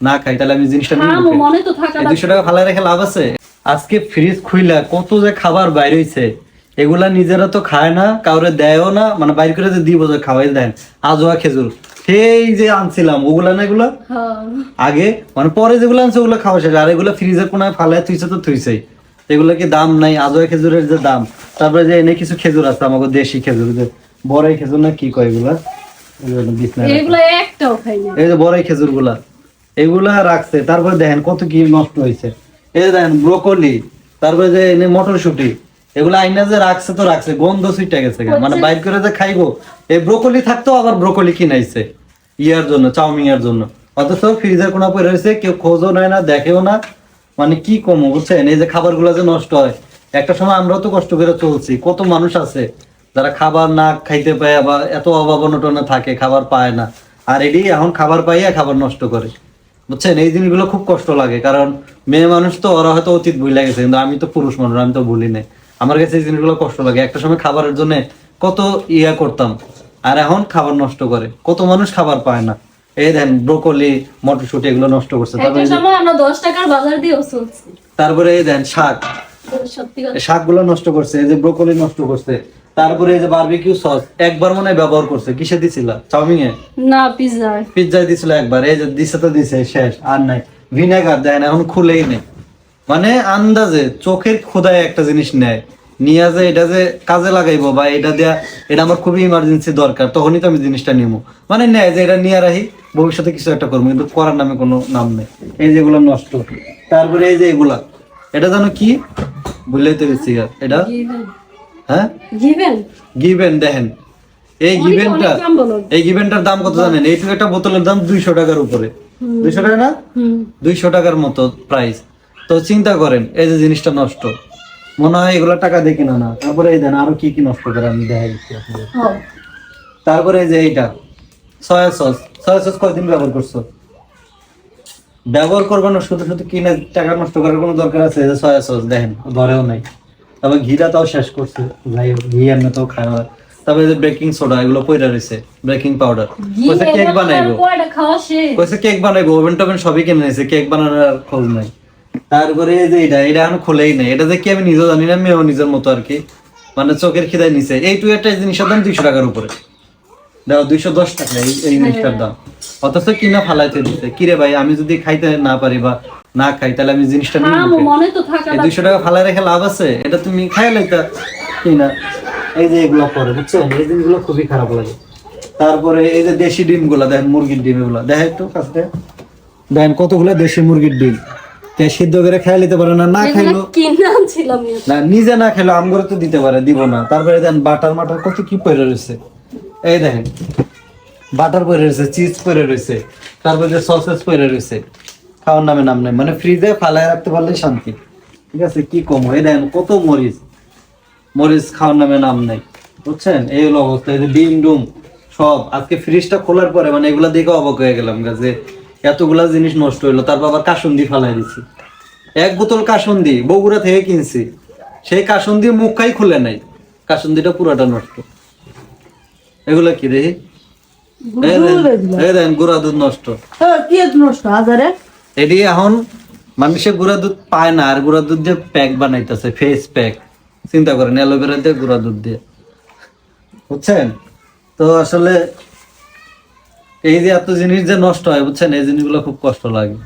না খাই তাহলে আমি জিনিসটা নিয়ে মনে তো থাকা 200 টাকা ফালাই রেখে লাভ আছে? আজকে ফ্রিজ খুইলা কত যে খাবার বাইর হইছে, এগুলা নিজেরা তো খায় না, কাউরে দেয়ও না, মানে বাইর করে যে দিব যে খাওয়াই দেন। আজোয়া খেজুর সেই যে আনছিলাম ওগুলা না, এগুলা আগে মানে পরে যেগুলো আনছে ওগুলো খাওয়া শেষ, আর এগুলো ফ্রিজের কোনায় ফালায় থুইছে তো থুইছেই। এগুলো কি দাম নাই? আজোয়া খেজুরের যে দাম, তারপরে যে এনে কিছু খেজুর আছে আমাকে দেশি খেজুর, যে বড়াই খেজুর না কি কয় এগুলা, এই যে বড়াই খেজুর গুলা, এগুলা রাখছে। তারপরে দেখেন কত কি নষ্ট হয়েছে। এই দেখেন ব্রোকলি, তারপরে যে এনে মটরশুটি, এগুলো আইনা যে রাখছে তো রাখছে, গন্ধ ছুটে গেছে, মানে বাইর করে যে খাইবো। এই ব্রোকলি থাকতো, আবার ব্রোকলি কিনাইছে ইয়ার জন্য, চাউমিন এর জন্য, অথচ ফ্রিজের কোনা পড়ে রয়েছে, কেউ খোঁজও নেয় না, দেখেও না। মানে কি কমো বুঝছেন, এই যে খাবার গুলা যে নষ্ট হয়। একটা সময় আমরাও তো কষ্ট করে চলছি, কত মানুষ আছে যারা খাবার না খাইতে পায়, বা এত অভাব অনটনে থাকে, খাবার পায় না, আর এটি এখন খাবার পাইয়া খাবার নষ্ট করে। বুঝছেন, এই জিনিসগুলো খুব কষ্ট লাগে, কারণ মেয়ে মানুষ তো, ওরা হয়তো অতীত ভুলে গেছে, কিন্তু আমি তো পুরুষ মানুষ, আমি তো ভুলি নাই। আমার কাছে এই জিনিসগুলো কষ্ট লাগে। একটা সময় খাবারের জন্য কত ইয়া করতাম, আর এখন খাবার নষ্ট করে, কত মানুষ খাবার পায় না। এই দেন ব্রোকলি, মটরশুটি এগুলো নষ্ট করছে। তারপরে এই দেন শাক, শাকগুলো নষ্ট করছে, এই যে ব্রোকলি নষ্ট করছে। তারপরে এই যে বারবিকিউ সস একবার মনে হয় ব্যবহার করছে, কিসে দিছিল? চাউমিনে না, পিজ্জায় দিছিল একবার, এই যে দিছে তো দিছে, শেষ আর নাই। ভিনেগার দেয় না, এখন খুলেই নেই। মানে আন্দাজে চোখের খোদায় একটা জিনিস নেয়, নিয়ে যে এটা যে কাজে লাগাইবো, বা এটা দেয়া, এটা আমার খুবই ইমার্জেন্সি দরকার, তখনই তো আমি জিনিসটা নিবো। মানে নেয় যে এটা নিয়ে রাখি, ভবিষ্যতে কিছু একটা করবো, কিন্তু করার নামে কোনো নাম নেই। এই যেগুলো নষ্ট। তারপরে এই যে এগুলা, এটা জানো কি বুঝলেই তো গেছি এটা, হ্যাঁ গিভেন। দেখেন এই গিভেনটা, এই গিভেনটার দাম কত জানেন? এইটুকু একটা বোতলের দাম 200 টাকার উপরে। 200 টাকা না, 200 টাকার মতো প্রাইস। তো চিন্তা করেন, এই যে জিনিসটা নষ্ট, মনে হয় এগুলা টাকা দিয়ে কিনা না। তারপরে এই দেন আরো কি কি নষ্ট করে, আমি দেখাই দিচ্ছি আপনাদের। তারপরে এই যে এইটা সয়া সস, সয়া সস কয়দিন ব্যবহার করছো? ব্যবহার করবো না, শুধু শুধু কিনে টাকা নষ্ট করার কোনো দরকার আছে? যে সয়া সস দেখেন ধরেও নাই। তবে ঘিটা তাও শেষ করছে, যাই হোক ঘি এমনি তাও খাওয়া হয়। তারপরে যে বেকিং সোডা এগুলো পয়রা রয়েছে, বেকিং পাউডার, কইছে কেক বানাইবো, কইছে কেক বানাইবো, ওভেন টোভেন সবই কিনে নিয়েছে, কেক বানানোর আর খোঁজ নাই। তারপরে এই যে এটা এখন খুলেই নাই, এটা যে কি আমি নিজেও জানি না, মেয়েও নিজের মতো আর কি, মানে চোখের খিদায় নিছে। এইটু একটা জিনিসের দাম 200 টাকার উপরে, দেখো 210 টাকা এই জিনিসটার দাম, অথচ কিনা ফালাইতে দিতে। কিরে ভাই, আমি যদি খাইতে না পারি বা না খাই, তাহলে আমি জিনিসটা নিয়ে 200 টাকা ফালাই রেখে লাভ আছে? এটা তুমি খাইলে তা কিনা। এই যে এগুলো করে, বুঝছেন, এই জিনিসগুলো খুবই খারাপ লাগে। তারপরে এই যে দেশি ডিম গুলা দেখেন, মুরগির ডিম, এগুলো দেখেন একটু কাছে দেখেন, কতগুলো দেশি মুরগির ডিম, সিদ্ধ করে খাই নিতে পারে না, না খাইলো না, নিজে না খাইলো আমগরে তো দিতে পারে, দিব না। তারপরে দেন বাটার মাটার কত কি পড়ে রয়েছে, এই দেখেন বাটার পরে রয়েছে, চিজ পরে রয়েছে, তারপরে যে সসেস পরে রয়েছে, খাওয়ার নামে নাম নেই। মানে ফ্রিজে ফালায় রাখতে পারলেই শান্তি। ঠিক আছে, কি কম, এই দেখেন কত মরিচ, মরিচ খাওয়ার নামে নাম নেই। বুঝছেন, এই হলো অবস্থা। এই যে ডিম ডুম সব, আজকে ফ্রিজটা খোলার পরে মানে এগুলা দেখে অবাক হয়ে গেলাম যে এতগুলা জিনিস নষ্ট হইলো। তারপর আবার কাসুন্দি ফালাই দিছি, এক বোতল কাসুন্দি বগুড়া থেকে কিনছি, সেই কাসুন্দি মুখটাই খুলে নাই, কাসুন্দিটা পুরাটা নষ্ট। এগুলা কি দেখি, গুড়া দুধ নষ্ট, এটি এখন মানুষে গুড়া দুধ পায় না, আর গুড়া দুধ দিয়ে প্যাক বানাইতেছে, ফেস প্যাক। চিন্তা করেন, অ্যালোভেরা দিয়ে গুড়া দুধ দিয়ে, বুঝছেন। তো আসলে এই যে এত জিনিস যে নষ্ট হয়, বুঝছেন, এই জিনিসগুলো খুব কষ্ট লাগে।